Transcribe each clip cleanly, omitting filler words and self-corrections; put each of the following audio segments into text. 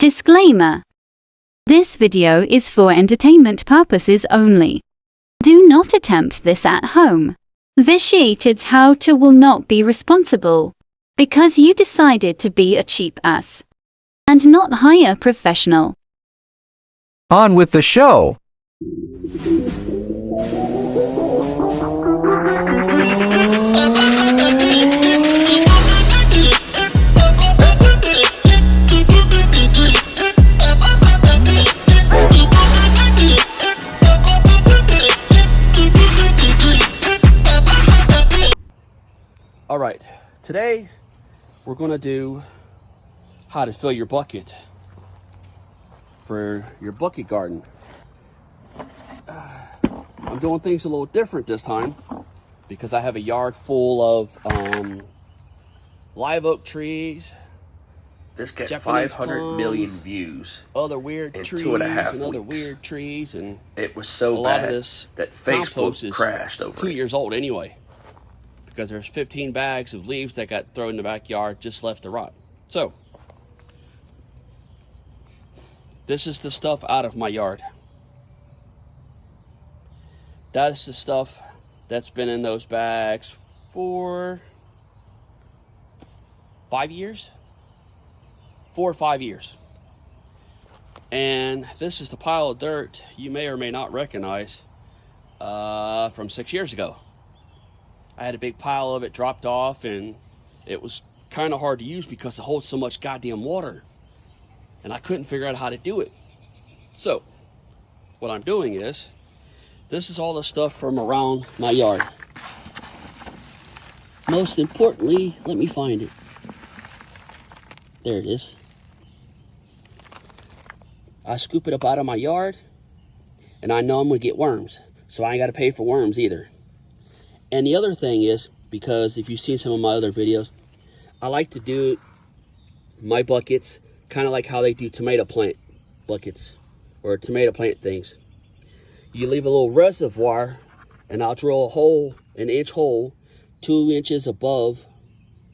Disclaimer. This video is for entertainment purposes only. Do not attempt this at home. Vitiated how-to will not be responsible because you decided to be a cheap ass and not hire a professional. On with the show. All right, today we're going to do how to fill your bucket for your bucket garden. I'm doing things a little different this time because I have a yard full of live oak trees. This got Japanese 500 plum, million views other weird in trees 2.5 and other weeks. weird trees, and It was a so lot of bad this that compost Facebook is crashed over 2 it. years old anyway, because there's 15 bags of leaves that got thrown in the backyard just left to rot. So this is the stuff out of my yard. That's the stuff that's been in those bags for 5 years, 4 or 5 years. And this is the pile of dirt you may or may not recognize from 6 years ago. I had a big pile of it dropped off, and it was kind of hard to use because it holds so much goddamn water, and I couldn't figure out how to do it. So what I'm doing is, this is all the stuff from around my yard. Most importantly, let me find it. There it is. I scoop it up out of my yard, and I know I'm gonna get worms, so I ain't gotta pay for worms either. And the other thing is, because if you've seen some of my other videos, I like to do my buckets kind of like how they do tomato plant buckets or tomato plant things. You leave a little reservoir, and I'll drill a hole, an inch hole, 2 inches above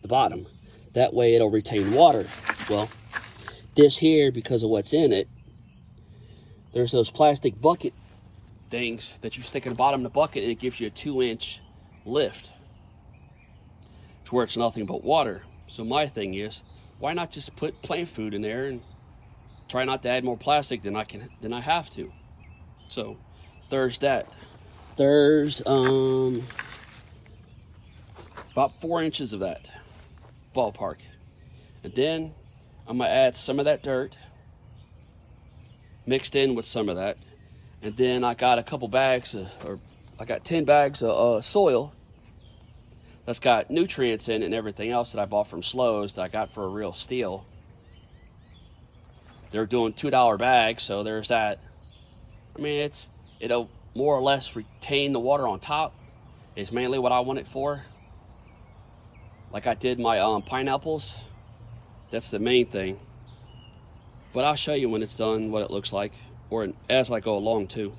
the bottom. That way it'll retain water. Well, this here, because of what's in it, there's those plastic bucket things that you stick in the bottom of the bucket, and it gives you a 2-inch lift to where it's nothing but water. So my thing is, why not just put plant food in there and try not to add more plastic than I have to. So there's that. There's about 4 inches of that ballpark, and then I'm gonna add some of that dirt mixed in with some of that, and then I got a couple bags I got 10 bags of soil that's got nutrients in it and everything else that I bought from Slows that I got for a real steal. They're doing $2 bags, so there's that. I mean, it'll more or less retain the water on top is mainly what I want it for. Like I did my pineapples. That's the main thing. But I'll show you when it's done what it looks like, or as I go along too.